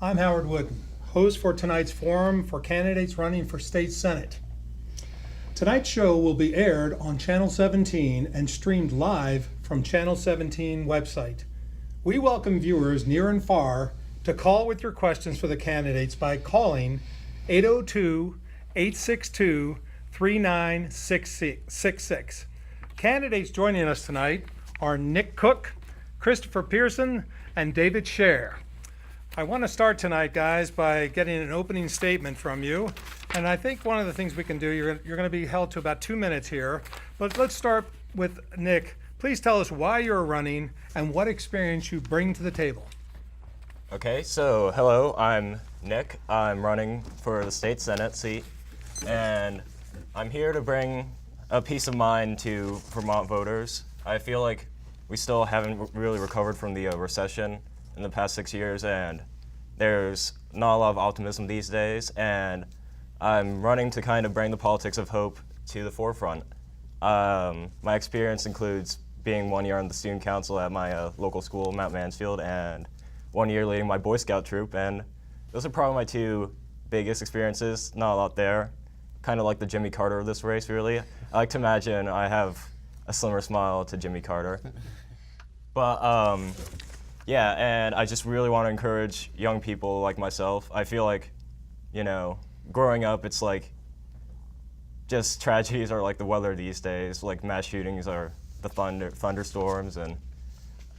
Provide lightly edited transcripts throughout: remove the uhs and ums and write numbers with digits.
I'm Howard Wooden, host for tonight's forum for candidates running for state senate. Tonight's show will be aired on Channel 17 and streamed live from Channel 17 website. We welcome viewers near and far to call with your questions for the candidates by calling 802-862-3966. Candidates joining us tonight are Nick Cook, Christopher Pearson, and David Scher. I want to start tonight, guys, by getting an opening statement from you. And I think one of the things we can do, you're going to be held to about 2 minutes here. But let's start with Nick. Please tell us why you're running and what experience you bring to the table. Okay, so hello, I'm Nick. I'm running for the state senate seat. And I'm here to bring a peace of mind to Vermont voters. I feel like we still haven't really recovered from the recession in the past 6 years, and there's not a lot of optimism these days, and I'm running to kind of bring the politics of hope to the forefront. My experience includes being 1 year on the student council at my local school, Mount Mansfield, and 1 year leading my Boy Scout troop, and those are probably my two biggest experiences. Not a lot there. Kind of like the Jimmy Carter of this race, really. I like to imagine I have a slimmer smile to Jimmy Carter. But yeah, and I just really want to encourage young people like myself. I feel like, you know, growing up, it's like just tragedies are like the weather these days. Like mass shootings are the thunderstorms, and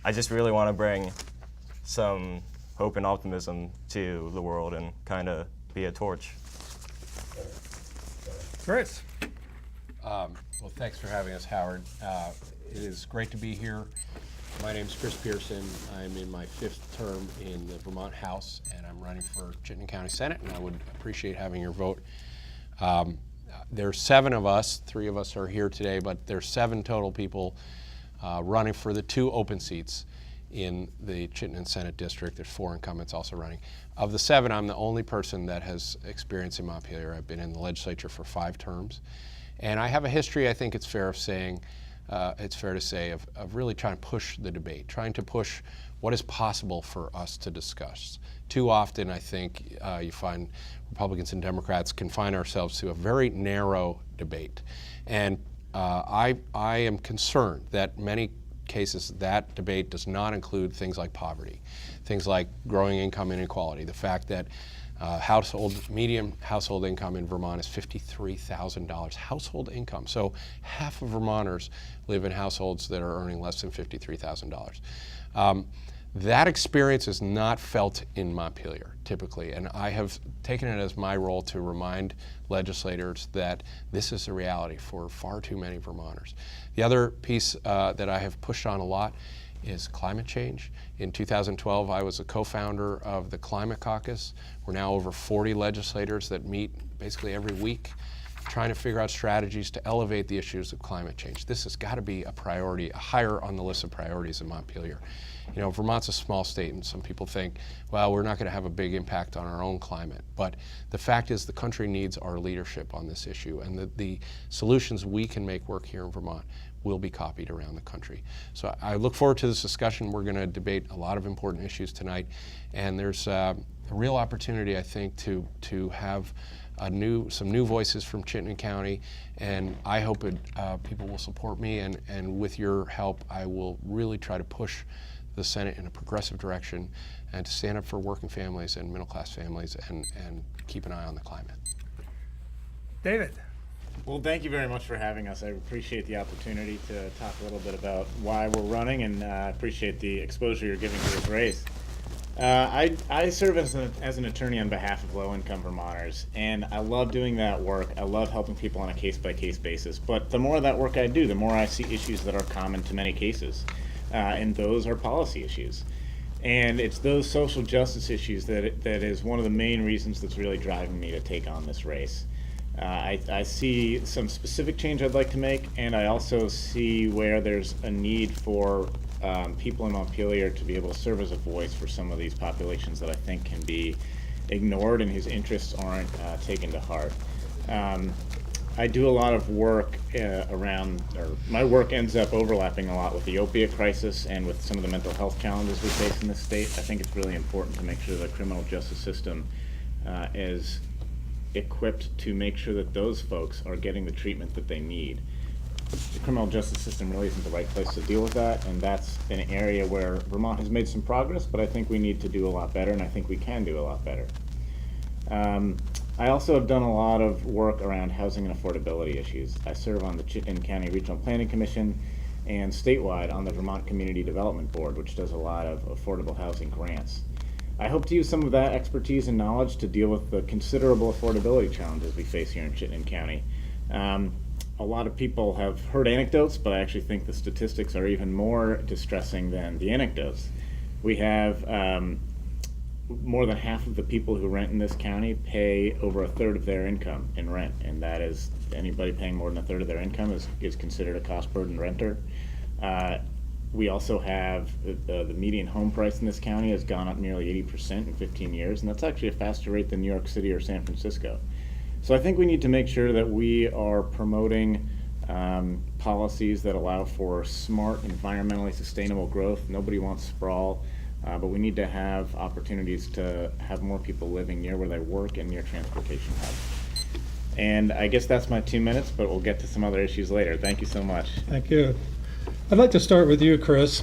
I just really want to bring some hope and optimism to the world and kind of be a torch. Chris. Well, thanks for having us, Howard. It is great to be here. My name is Chris Pearson. I'm in my 5th term in the Vermont House, and I'm running for Chittenden County Senate, and I would appreciate having your vote. There's 7 of us. 3 of us are here today, but there's 7 total people running for the 2 open seats in the Chittenden Senate District. There's 4 incumbents also running. Of the 7, I'm the only person that has experience in Montpelier. I've been in the legislature for 5 terms. And I have a history, I think it's fair to say, of really trying to push the debate, trying to push what is possible for us to discuss. Too often, I think, you find Republicans and Democrats confine ourselves to a very narrow debate. And I am concerned that many cases that debate does not include things like poverty, things like growing income inequality, the fact that median household income in Vermont is $53,000 household income. So half of Vermonters live in households that are earning less than $53,000. That experience is not felt in Montpelier, typically, and I have taken it as my role to remind legislators that this is a reality for far too many Vermonters. The other piece that I have pushed on a lot is climate change. In 2012, I was a co-founder of the Climate Caucus. We're now over 40 legislators that meet basically every week, trying to figure out strategies to elevate the issues of climate change. This has got to be a priority, higher on the list of priorities in Montpelier. You know, Vermont's a small state, and some people think, well, we're not going to have a big impact on our own climate. But the fact is the country needs our leadership on this issue, and the solutions we can make work here in Vermont will be copied around the country. So I look forward to this discussion. We're going to debate a lot of important issues tonight, and there's a real opportunity, I think, to have some new voices from Chittenden County, and I hope people will support me, and with your help, I will really try to push the Senate in a progressive direction and to stand up for working families and middle-class families and keep an eye on the climate. David. Well, thank you very much for having us. I appreciate the opportunity to talk a little bit about why we're running, and I appreciate the exposure you're giving to this race. I serve as an attorney on behalf of low-income Vermonters, and I love doing that work. I love helping people on a case-by-case basis, but the more of that work I do, the more I see issues that are common to many cases, and those are policy issues. And it's those social justice issues that is one of the main reasons that's really driving me to take on this race. I see some specific change I'd like to make, and I also see where there's a need for people in Montpelier to be able to serve as a voice for some of these populations that I think can be ignored and whose interests aren't taken to heart. I do a lot of work around, or my work ends up overlapping a lot with the opiate crisis and with some of the mental health challenges we face in this state. I think it's really important to make sure the criminal justice system is equipped to make sure that those folks are getting the treatment that they need. The criminal justice system really isn't the right place to deal with that, and that's an area where Vermont has made some progress, but I think we need to do a lot better, and I think we can do a lot better. I also have done a lot of work around housing and affordability issues. I serve on the Chittenden County Regional Planning Commission and statewide on the Vermont Community Development Board, which does a lot of affordable housing grants. I hope to use some of that expertise and knowledge to deal with the considerable affordability challenges we face here in Chittenden County. A lot of people have heard anecdotes, but I actually think the statistics are even more distressing than the anecdotes. We have more than half of the people who rent in this county pay over a third of their income in rent, and that is, anybody paying more than a third of their income is considered a cost burden renter. We also have the median home price in this county has gone up nearly 80% in 15 years, and that's actually a faster rate than New York City or San Francisco. So I think we need to make sure that we are promoting policies that allow for smart, environmentally sustainable growth. Nobody wants sprawl, but we need to have opportunities to have more people living near where they work and near transportation hubs. And I guess that's my 2 minutes, but we'll get to some other issues later. Thank you so much. Thank you. I'd like to start with you, Chris,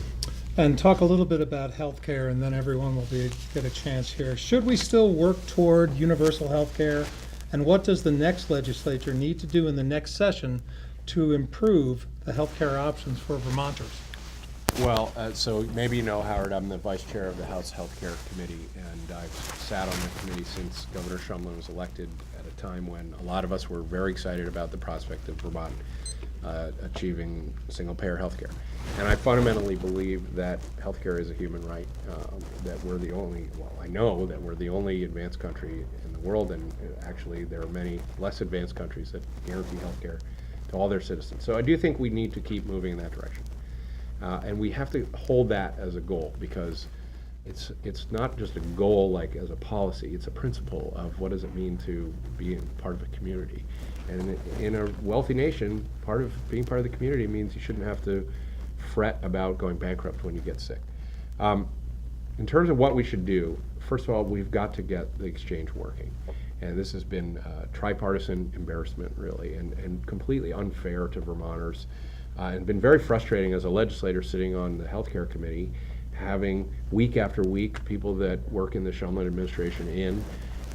and talk a little bit about healthcare, and then everyone will get a chance here. Should we still work toward universal healthcare? And what does the next legislature need to do in the next session to improve the healthcare options for Vermonters? Well, so maybe you know, Howard, I'm the vice chair of the House Healthcare Committee, and I've sat on the committee since Governor Shumlin was elected, at a time when a lot of us were very excited about the prospect of Vermont achieving single-payer healthcare. And I fundamentally believe that healthcare is a human right, that we're the only, well, I know that we're the only advanced country in the world, and actually there are many less advanced countries that guarantee healthcare to all their citizens. So I do think we need to keep moving in that direction. And we have to hold that as a goal, because it's not just a goal like as a policy, it's a principle of what does it mean to be part of a community. And in a wealthy nation, part of being part of the community means you shouldn't have to fret about going bankrupt when you get sick. In terms of what we should do, first of all, we've got to get the exchange working. And this has been tripartisan embarrassment, really, and completely unfair to Vermonters. And been very frustrating as a legislator sitting on the healthcare committee, having week after week people that work in the Shumlin administration in,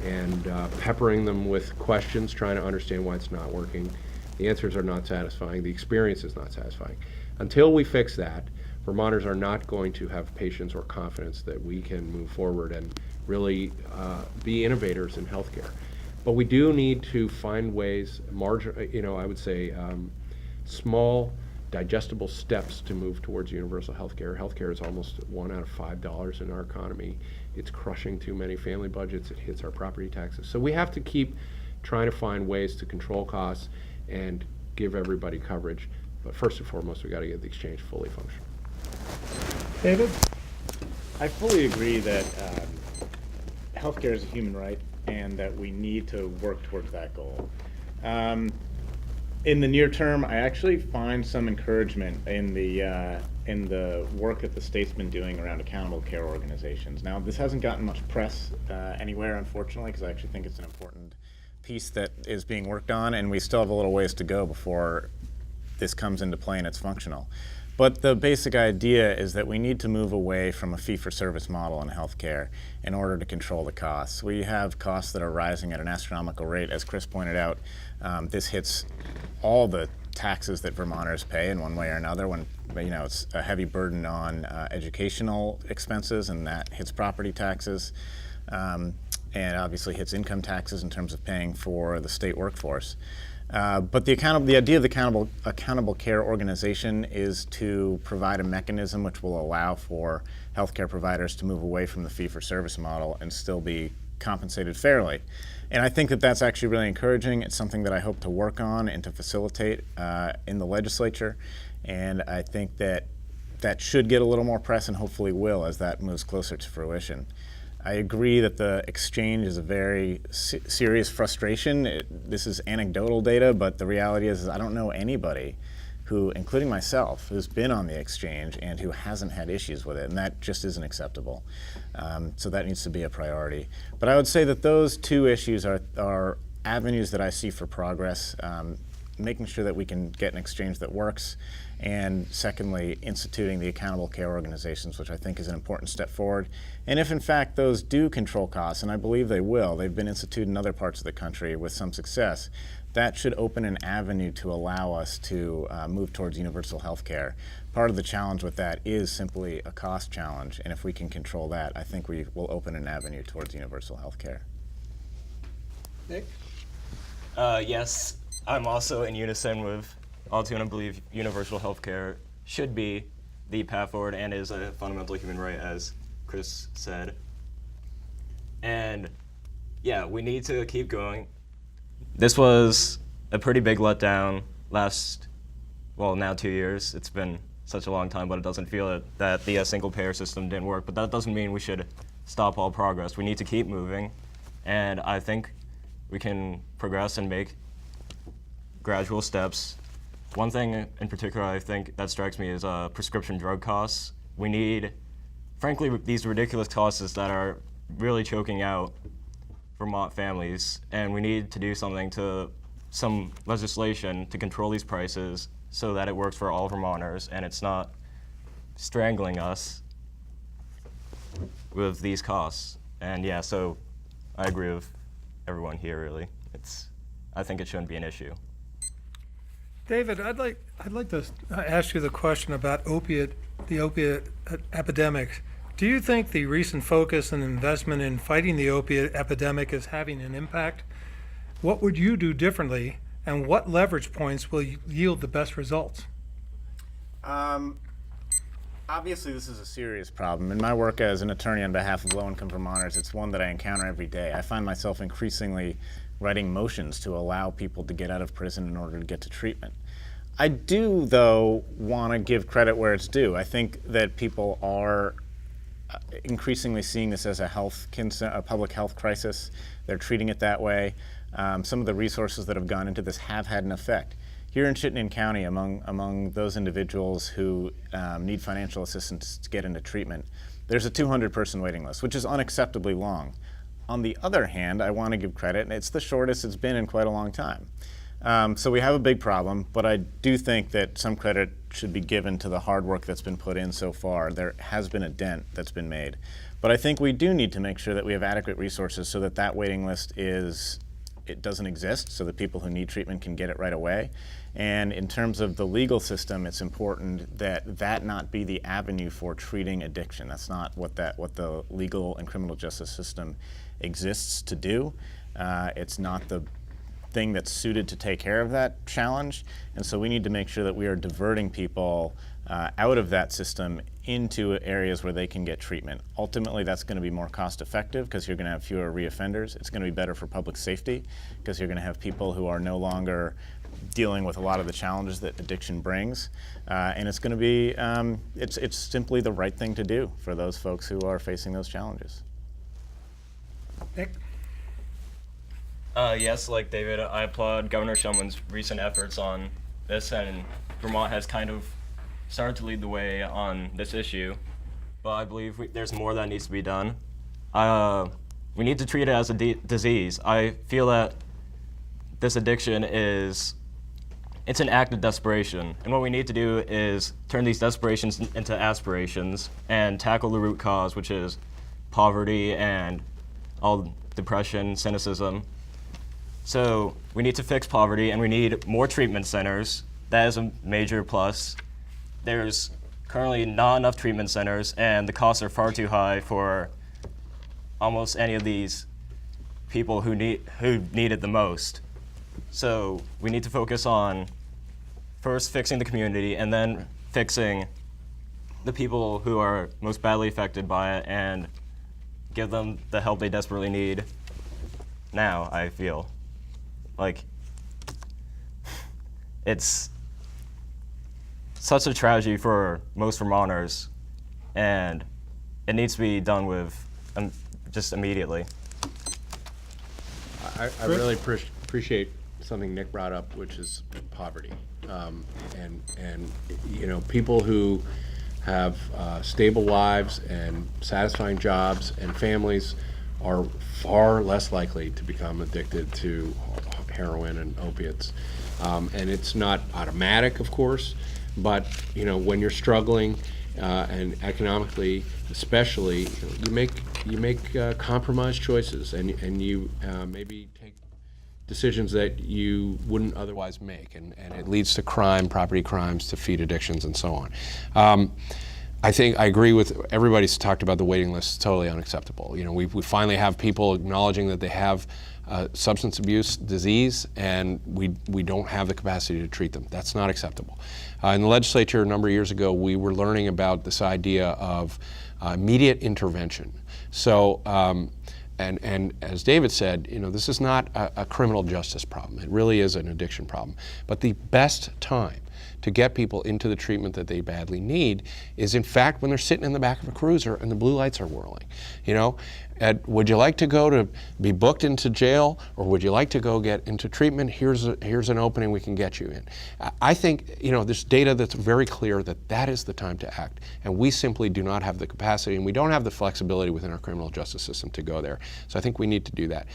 and peppering them with questions, trying to understand why it's not working. The answers are not satisfying. The experience is not satisfying. Until we fix that, Vermonters are not going to have patience or confidence that we can move forward and really be innovators in healthcare. But we do need to find ways, I would say, small, digestible steps to move towards universal healthcare. Healthcare is almost $1 out of $5 in our economy. It's crushing too many family budgets. It hits our property taxes. So we have to keep trying to find ways to control costs and give everybody coverage. But first and foremost, we got to get the exchange fully functional. David? I fully agree that healthcare is a human right and that we need to work towards that goal. In the near term, I actually find some encouragement in the work that the state's been doing around accountable care organizations. Now, this hasn't gotten much press anywhere, unfortunately, because I actually think it's an important piece that is being worked on, and we still have a little ways to go before this comes into play and it's functional. But the basic idea is that we need to move away from a fee-for-service model in healthcare in order to control the costs. We have costs that are rising at an astronomical rate. As Chris pointed out, this hits all the taxes that Vermonters pay in one way or another. When it's a heavy burden on educational expenses, and that hits property taxes, and obviously hits income taxes in terms of paying for the state workforce. But the idea of the accountable care organization is to provide a mechanism which will allow for healthcare providers to move away from the fee-for-service model and still be compensated fairly. And I think that that's actually really encouraging. It's something that I hope to work on and to facilitate in the legislature. And I think that should get a little more press, and hopefully will, as that moves closer to fruition. I agree that the exchange is a very serious frustration. This is anecdotal data, but the reality is I don't know anybody who, including myself, who's been on the exchange and who hasn't had issues with it, and that just isn't acceptable. So that needs to be a priority. But I would say that those two issues are avenues that I see for progress, making sure that we can get an exchange that works, and secondly, instituting the accountable care organizations, which I think is an important step forward. And if in fact those do control costs, and I believe they will, they've been instituted in other parts of the country with some success, that should open an avenue to allow us to move towards universal health care. Part of the challenge with that is simply a cost challenge, and if we can control that, I think we will open an avenue towards universal health care. Nick? Yes, I'm also in unison with all two, and I believe universal health care should be the path forward and is a fundamental human right, as Chris said. And yeah, we need to keep going. This was a pretty big letdown now 2 years. It's been such a long time, but it doesn't feel that the single payer system didn't work. But that doesn't mean we should stop all progress. We need to keep moving, and I think we can progress and make gradual steps. One thing in particular I think that strikes me is prescription drug costs. We need, frankly, these ridiculous costs that are really choking out Vermont families, and we need to do some legislation to control these prices so that it works for all Vermonters and it's not strangling us with these costs. And yeah, so I agree with everyone here, really. I think it shouldn't be an issue. David, I'd like to ask you the question about the opiate epidemic. Do you think the recent focus and investment in fighting the opiate epidemic is having an impact? What would you do differently, and what leverage points will yield the best results? Obviously, this is a serious problem. In my work as an attorney on behalf of low-income Vermonters, it's one that I encounter every day. I find myself increasingly writing motions to allow people to get out of prison in order to get to treatment. I do, though, want to give credit where it's due. I think that people are increasingly seeing this as a public health crisis. They're treating it that way. Some of the resources that have gone into this have had an effect. Here in Chittenden County, among those individuals who need financial assistance to get into treatment, there's a 200-person waiting list, which is unacceptably long. On the other hand, I want to give credit, and it's the shortest it's been in quite a long time. So we have a big problem, but I do think that some credit should be given to the hard work that's been put in so far. There has been a dent that's been made. But I think we do need to make sure that we have adequate resources so that that waiting list doesn't exist, so that people who need treatment can get it right away. And in terms of the legal system, it's important that that not be the avenue for treating addiction. That's not what the legal and criminal justice system exists to do. It's not the thing that's suited to take care of that challenge. And so we need to make sure that we are diverting people out of that system into areas where they can get treatment. Ultimately, that's going to be more cost effective because you're going to have fewer reoffenders. It's going to be better for public safety because you're going to have people who are no longer dealing with a lot of the challenges that addiction brings. And it's going to be, it's simply the right thing to do for those folks who are facing those challenges. Nick? Yes, like David, I applaud Governor Shumlin's recent efforts on this, and Vermont has kind of started to lead the way on this issue, but I believe there's more that needs to be done. We need to treat it as a disease. I feel that this addiction it's an act of desperation, and what we need to do is turn these desperations into aspirations and tackle the root cause, which is poverty and all depression, cynicism. So we need to fix poverty, and we need more treatment centers. That is a major plus. There's currently not enough treatment centers, and the costs are far too high for almost any of these people who need it the most. So we need to focus on first fixing the community, and then fixing the people who are most badly affected by it, and give them the help they desperately need now, I feel. Like, it's such a tragedy for most Vermonters, and it needs to be done with just immediately. I really appreciate something Nick brought up, which is poverty. And you know, people who have stable lives and satisfying jobs and families are far less likely to become addicted to heroin and opiates. And it's not automatic, of course, but you know, when you're struggling and economically, especially, you make compromised choices, and you maybe take decisions that you wouldn't otherwise make, and it leads to crime, property crimes, to feed addictions, and so on. I think I agree with everybody's talked about the waiting list. It's totally unacceptable. You know, we finally have people acknowledging that they have substance abuse disease, and we don't have the capacity to treat them. That's not acceptable. In the legislature a number of years ago, we were learning about this idea of immediate intervention. So, and as David said, you know, this is not a criminal justice problem. It really is an addiction problem. But the best time to get people into the treatment that they badly need is, in fact, when they're sitting in the back of a cruiser and the blue lights are whirling. You know, would you like to go to be booked into jail, or would you like to go get into treatment? Here's an opening we can get you in. I think, you know, there's data that's very clear that that is the time to act, and we simply do not have the capacity, and we don't have the flexibility within our criminal justice system to go there. So I think we need to do that.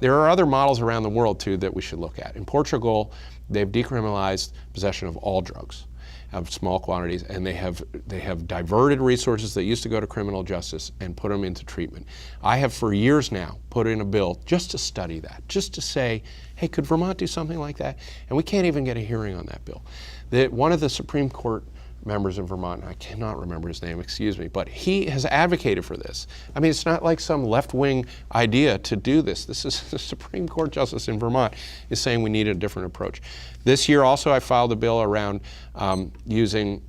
There are other models around the world, too, that we should look at. In Portugal, they've decriminalized possession of all drugs, of small quantities, and they have diverted resources that used to go to criminal justice and put them into treatment. I have for years now put in a bill just to study that, just to say, hey, could Vermont do something like that? And we can't even get a hearing on that bill. One of the Supreme Court members in Vermont, I cannot remember his name, excuse me, but he has advocated for this. I mean, it's not like some left-wing idea to do this. This is the Supreme Court Justice in Vermont is saying we need a different approach. This year also I filed a bill around using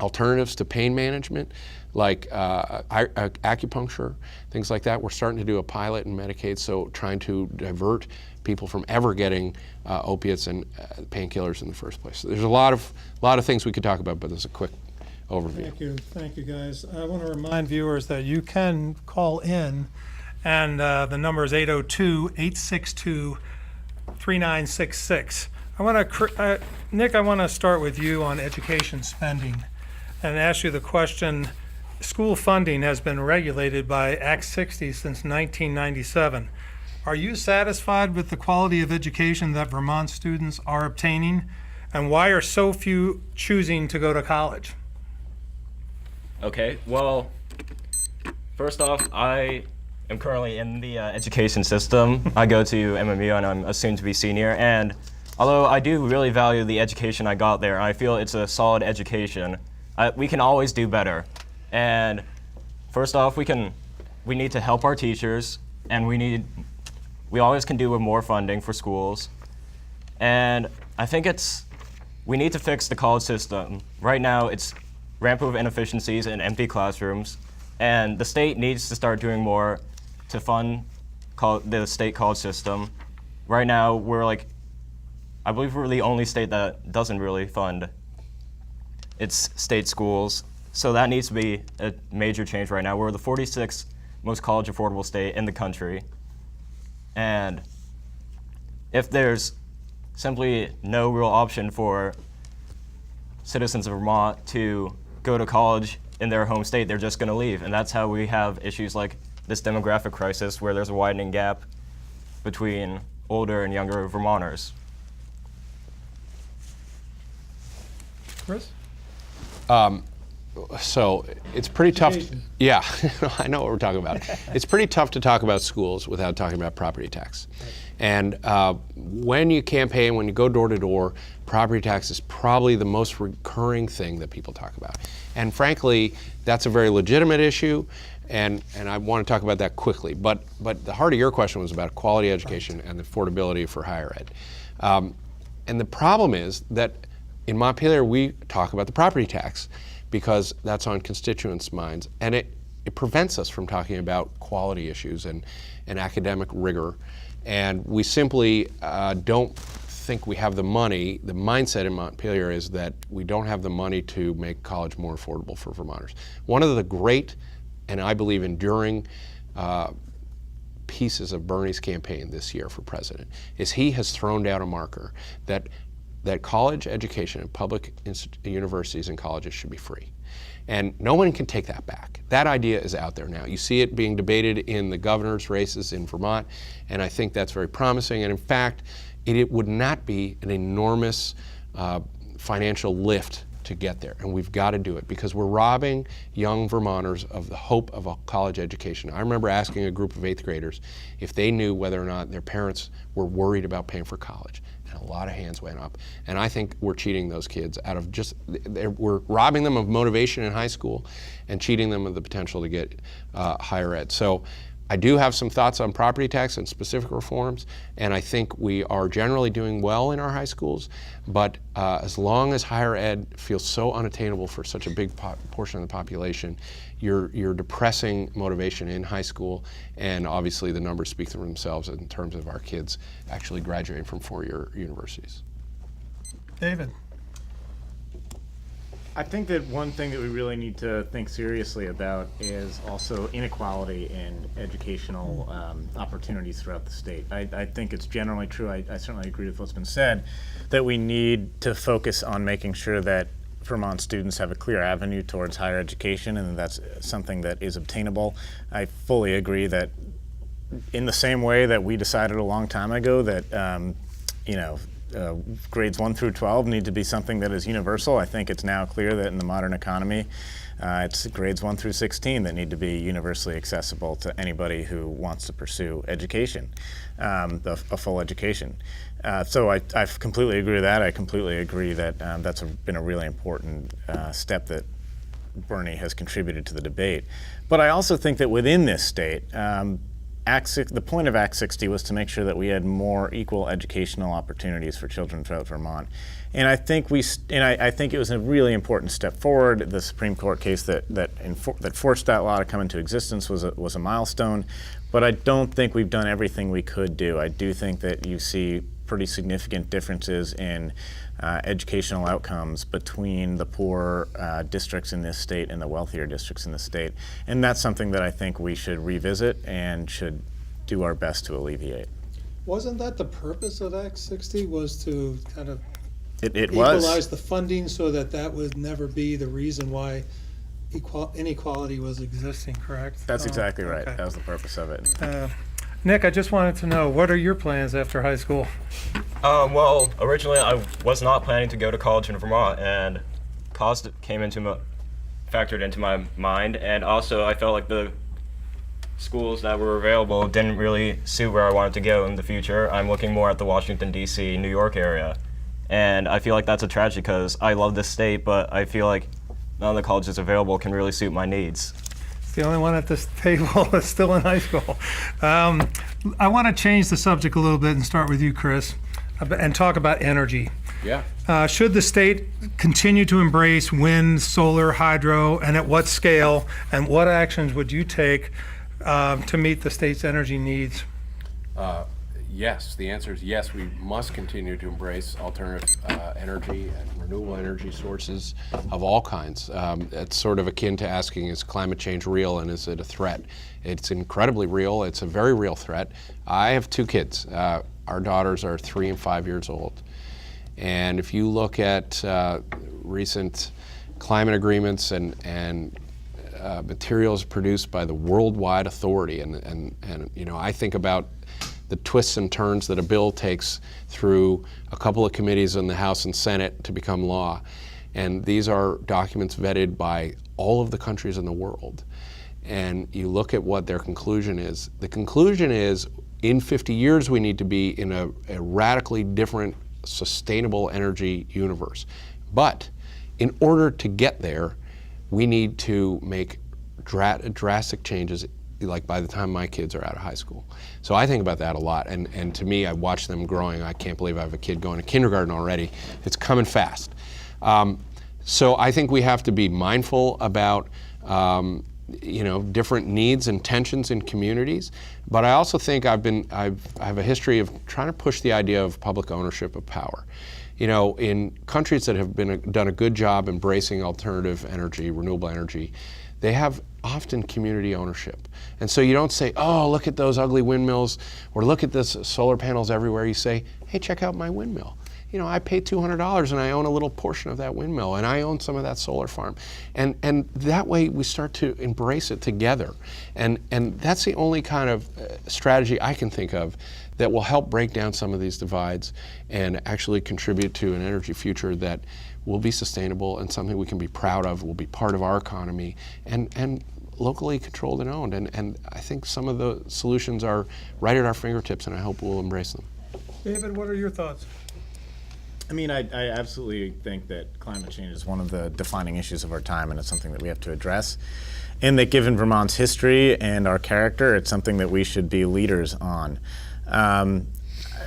alternatives to pain management, like acupuncture, things like that. We're starting to do a pilot in Medicaid, so trying to divert people from ever getting opiates and painkillers in the first place. So there's a lot of things we could talk about, but there's a quick overview. Thank you guys. I want to remind viewers that you can call in, and the number is 802-862-3966. Nick, I want to start with you on education spending and ask you the question. School funding has been regulated by Act 60 since 1997. Are you satisfied with the quality of education that Vermont students are obtaining? And why are so few choosing to go to college? Okay, well, first off, I am currently in the education system. I go to MMU and I'm a soon-to-be senior, and although I do really value the education I got there, I feel it's a solid education. We can always do better. And first off, we need to help our teachers, and we always can do with more funding for schools. And I think we need to fix the college system. Right now, it's rampant with inefficiencies and empty classrooms, and the state needs to start doing more to fund the state college system. Right now, I believe we're the only state that doesn't really fund its state schools. So that needs to be a major change right now. We're the 46th most college affordable state in the country. And if there's simply no real option for citizens of Vermont to go to college in their home state, they're just going to leave. And that's how we have issues like this demographic crisis, where there's a widening gap between older and younger Vermonters. Chris? So it's pretty tough. Education. Yeah, I know what we're talking about. It's pretty tough to talk about schools without talking about property tax. And when you campaign, when you go door to door, property tax is probably the most recurring thing that people talk about. And frankly, that's a very legitimate issue, and I want to talk about that quickly. But the heart of your question was about quality education and the affordability for higher ed. And the problem is that in Montpelier, we talk about the property tax because that's on constituents' minds, and it prevents us from talking about quality issues and academic rigor. And we simply don't think we have the money. The mindset in Montpelier is that we don't have the money to make college more affordable for Vermonters. One of the great, and I believe enduring, pieces of Bernie's campaign this year for president is he has thrown down a marker that college education and public universities and colleges should be free. And no one can take that back. That idea is out there now. You see it being debated in the governor's races in Vermont, and I think that's very promising. And in fact, it would not be an enormous financial lift to get there, and we've got to do it because we're robbing young Vermonters of the hope of a college education. I remember asking a group of 8th graders if they knew whether or not their parents were worried about paying for college, and a lot of hands went up. And I think we're cheating those kids out of we're robbing them of motivation in high school and cheating them of the potential to get higher ed. So I do have some thoughts on property tax and specific reforms, and I think we are generally doing well in our high schools, but as long as higher ed feels so unattainable for such a big portion of the population, you're depressing motivation in high school, and obviously the numbers speak for themselves in terms of our kids actually graduating from 4-year universities. David. I think that one thing that we really need to think seriously about is also inequality in educational opportunities throughout the state. I think it's generally true, I certainly agree with what's been said, that we need to focus on making sure that Vermont students have a clear avenue towards higher education, and that's something that is obtainable. I fully agree that in the same way that we decided a long time ago that grades 1 through 12 need to be something that is universal. I think it's now clear that in the modern economy, it's grades 1 through 16 that need to be universally accessible to anybody who wants to pursue education, a full education. So I completely agree with that. I completely agree that that's been a really important step that Bernie has contributed to the debate. But I also think that within this state, the point of Act 60 was to make sure that we had more equal educational opportunities for children throughout Vermont, and I think I think it was a really important step forward. The Supreme Court case that forced that law to come into existence was a milestone, but I don't think we've done everything we could do. I do think that you see pretty significant differences in educational outcomes between the poor districts in this state and the wealthier districts in the state. And that's something that I think we should revisit and should do our best to alleviate. Wasn't that the purpose of Act 60, was to kind of It was. equalize the funding so that would never be the reason why inequality was existing, correct? That's exactly right. Okay. That was the purpose of it. Nick, I just wanted to know, what are your plans after high school? Well, originally I was not planning to go to college in Vermont, and cost factored into my mind, and also I felt like the schools that were available didn't really suit where I wanted to go in the future. I'm looking more at the Washington, D.C., New York area, and I feel like that's a tragedy because I love this state, but I feel like none of the colleges available can really suit my needs. The only one at this table is still in high school. I want to change the subject a little bit and start with you, Chris, and talk about energy. Yeah. Should the state continue to embrace wind, solar, hydro, and at what scale, and what actions would you take to meet the state's energy needs? Yes, the answer is yes. We must continue to embrace alternative energy and renewable energy sources of all kinds. It's sort of akin to asking, is climate change real and is it a threat? It's incredibly real. It's a very real threat. I have 2 kids. Our daughters are 3 and 5 years old. And if you look at recent climate agreements and materials produced by the worldwide authority, and I think about the twists and turns that a bill takes through a couple of committees in the House and Senate to become law. And these are documents vetted by all of the countries in the world. And you look at what their conclusion is. The conclusion is, in 50 years, we need to be in a radically different, sustainable energy universe. But in order to get there, we need to make drastic changes, like by the time my kids are out of high school. So I think about that a lot, and to me, I watch them growing. I can't believe I have a kid going to kindergarten already. It's coming fast. So I think we have to be mindful about different needs and tensions in communities, but I also think I have a history of trying to push the idea of public ownership of power. In countries that have done a good job embracing alternative energy, renewable energy, they have often community ownership. And so you don't say, oh, look at those ugly windmills, or look at this solar panels everywhere. You say, hey, check out my windmill. You know, I paid $200 and I own a little portion of that windmill, and I own some of that solar farm. And that way we start to embrace it together. And that's the only kind of strategy I can think of that will help break down some of these divides and actually contribute to an energy future that will be sustainable and something we can be proud of, will be part of our economy, and locally controlled and owned. And I think some of the solutions are right at our fingertips, and I hope we'll embrace them. David, what are your thoughts? I mean, I absolutely think that climate change is one of the defining issues of our time, and it's something that we have to address. And that given Vermont's history and our character, it's something that we should be leaders on.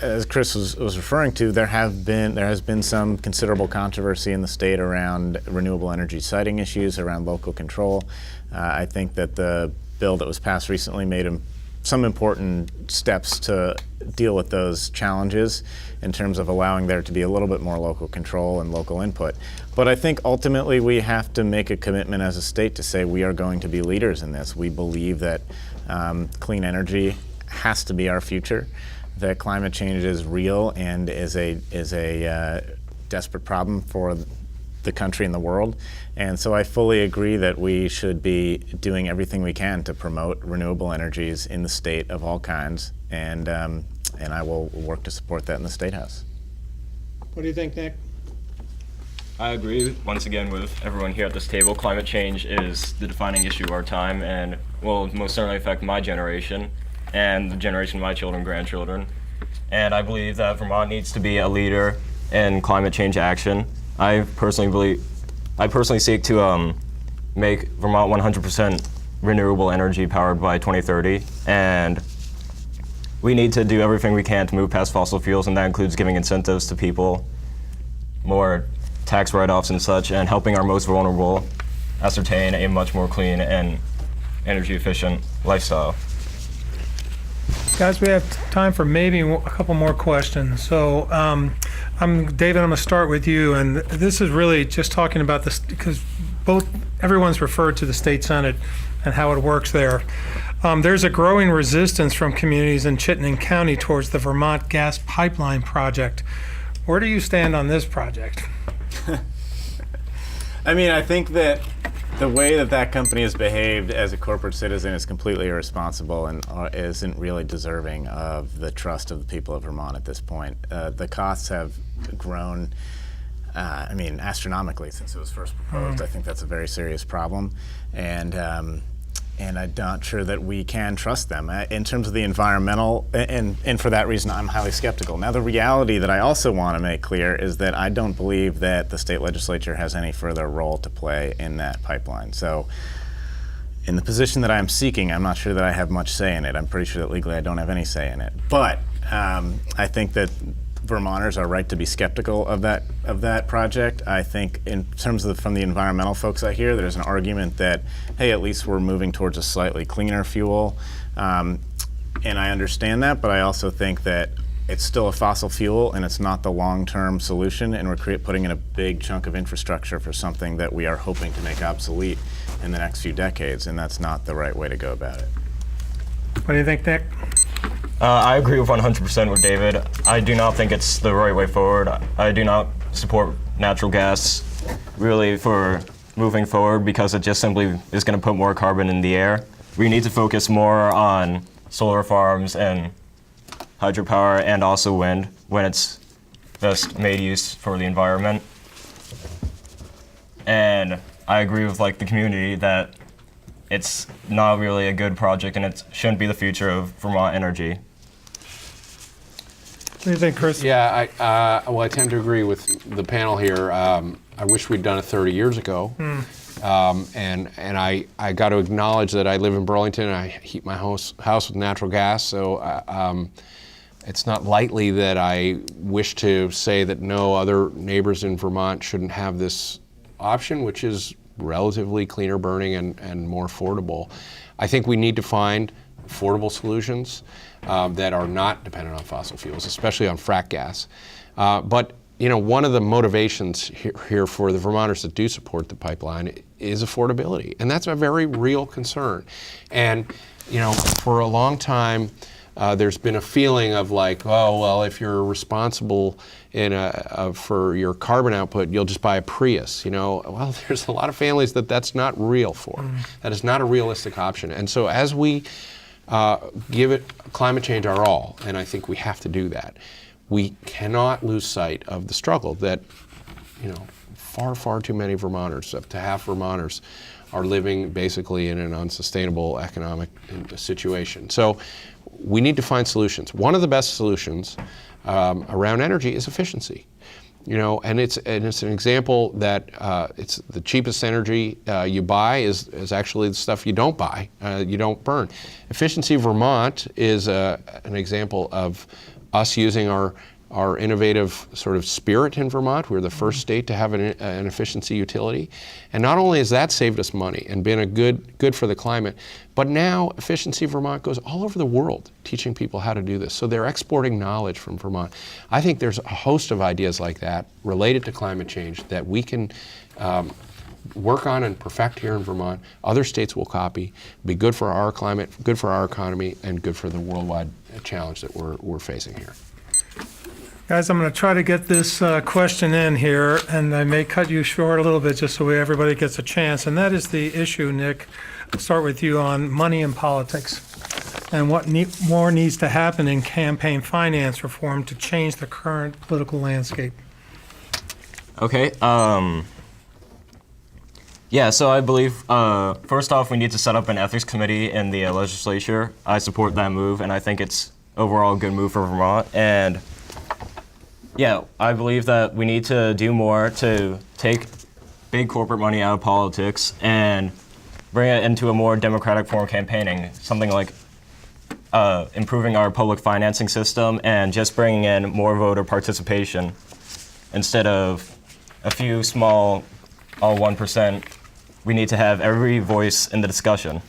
As Chris was referring to, there has been some considerable controversy in the state around renewable energy siting issues, around local control. I think that the bill that was passed recently made some important steps to deal with those challenges in terms of allowing there to be a little bit more local control and local input. But I think ultimately we have to make a commitment as a state to say we are going to be leaders in this. We believe that clean energy has to be our future, that climate change is real and is a desperate problem for the country and the world. And so I fully agree that we should be doing everything we can to promote renewable energies in the state of all kinds, and I will work to support that in the State House. What do you think, Nick? I agree once again with everyone here at this table. Climate change is the defining issue of our time and will most certainly affect my generation and the generation of my children and grandchildren. And I believe that Vermont needs to be a leader in climate change action. I personally seek to make Vermont 100% renewable energy powered by 2030, and we need to do everything we can to move past fossil fuels, and that includes giving incentives to people, more tax write-offs and such, and helping our most vulnerable ascertain a much more clean and energy efficient lifestyle. Guys, we have time for maybe a couple more questions. So, David, I'm going to start with you, and this is really just talking about this because everyone's referred to the state senate and how it works there. There's a growing resistance from communities in Chittenden County towards the Vermont gas pipeline project. Where do you stand on this project? I mean, I think that the way that company has behaved as a corporate citizen is completely irresponsible and isn't really deserving of the trust of the people of Vermont at this point. The costs have grown, astronomically since it was first proposed. I think that's a very serious problem, and I'm not sure that we can trust them. In terms of the environmental, and for that reason, I'm highly skeptical. Now, the reality that I also want to make clear is that I don't believe that the state legislature has any further role to play in that pipeline. So, in the position that I'm seeking, I'm not sure that I have much say in it. I'm pretty sure that legally I don't have any say in it. But I think that Vermonters are right to be skeptical of that project. I think in terms of from the environmental folks I hear, there's an argument that, hey, at least we're moving towards a slightly cleaner fuel. And I understand that, but I also think that it's still a fossil fuel and it's not the long-term solution, and we're putting in a big chunk of infrastructure for something that we are hoping to make obsolete in the next few decades, and that's not the right way to go about it. What do you think, Nick? I agree with 100% with David. I do not think it's the right way forward. I do not support natural gas really for moving forward because it just simply is going to put more carbon in the air. We need to focus more on solar farms and hydropower and also wind when it's best made use for the environment. And I agree with the community that it's not really a good project and it shouldn't be the future of Vermont energy. What do you think, Chris? Yeah, I tend to agree with the panel here. I wish we'd done it 30 years ago. And I got to acknowledge that I live in Burlington and I heat my house with natural gas, so it's not lightly that I wish to say that no other neighbors in Vermont shouldn't have this option, which is relatively cleaner burning and more affordable. I think we need to find affordable solutions that are not dependent on fossil fuels, especially on frack gas. But one of the motivations here for the Vermonters that do support the pipeline is affordability, and that's a very real concern. And for a long time, there's been a feeling of like, oh well, if you're responsible for your carbon output, you'll just buy a Prius. Well, there's a lot of families that's not real for. That is not a realistic option. And so as we give it climate change our all, and I think we have to do that, we cannot lose sight of the struggle that, far too many Vermonters, up to half Vermonters, are living basically in an unsustainable economic situation. So we need to find solutions. One of the best solutions around energy is efficiency. And it's an example that it's the cheapest energy you buy is actually the stuff you don't buy, you don't burn. Efficiency Vermont is an example of us using our innovative sort of spirit in Vermont. We're the first state to have an efficiency utility. And not only has that saved us money and been a good for the climate, but now Efficiency Vermont goes all over the world teaching people how to do this. So they're exporting knowledge from Vermont. I think there's a host of ideas like that related to climate change that we can work on and perfect here in Vermont. Other states will copy, be good for our climate, good for our economy, and good for the worldwide challenge that we're facing here. Guys, I'm going to try to get this question in here, and I may cut you short a little bit just so everybody gets a chance. And that is the issue, Nick. I'll start with you on money in politics and what more needs to happen in campaign finance reform to change the current political landscape. Okay. Yeah, so I believe, first off, we need to set up an ethics committee in the legislature. I support that move, and I think it's overall a good move for Vermont. And yeah, I believe that we need to do more to take big corporate money out of politics and bring it into a more democratic form of campaigning, something like improving our public financing system and just bringing in more voter participation instead of a few small, all 1%. We need to have every voice in the discussion.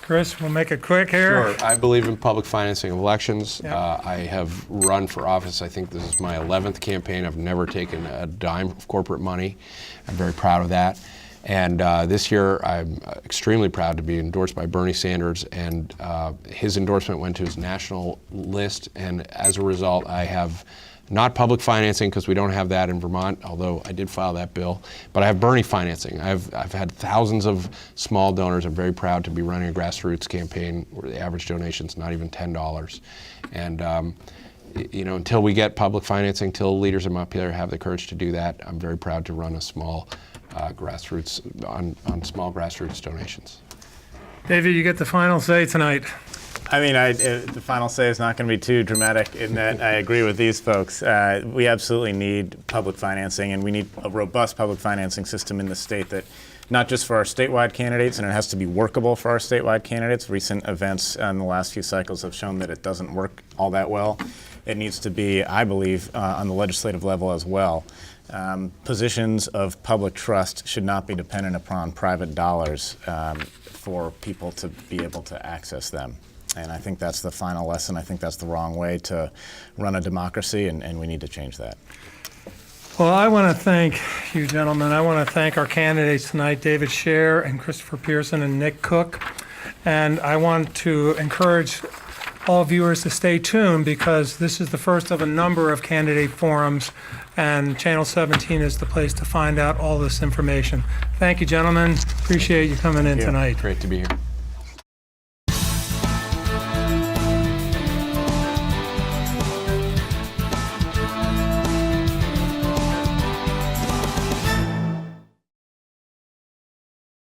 Chris, we'll make it quick here. Sure. I believe in public financing of elections. Yep. I have run for office. I think this is my 11th campaign. I've never taken a dime of corporate money. I'm very proud of that. And this year, I'm extremely proud to be endorsed by Bernie Sanders, and his endorsement went to his national list. And as a result, I have not public financing, because we don't have that in Vermont, although I did file that bill, but I have Bernie financing. I've had thousands of small donors. I'm very proud to be running a grassroots campaign where the average donation is not even $10. And until we get public financing, till leaders in Montpelier have the courage to do that, I'm very proud to run a small grassroots on small grassroots donations. David, you get the final say tonight. I mean, the final say is not going to be too dramatic in that I agree with these folks. We absolutely need public financing, and we need a robust public financing system in the state that not just for our statewide candidates, and it has to be workable for our statewide candidates. Recent events in the last few cycles have shown that it doesn't work all that well. It needs to be, I believe, on the legislative level as well. Positions of public trust should not be dependent upon private dollars for people to be able to access them. And I think that's the final lesson. I think that's the wrong way to run a democracy, and we need to change that. Well, I want to thank you, gentlemen. I want to thank our candidates tonight, David Scher and Christopher Pearson and Nick Cook. And I want to encourage all viewers to stay tuned, because this is the first of a number of candidate forums, and Channel 17 is the place to find out all this information. Thank you, gentlemen. Appreciate you coming in tonight. Great to be here.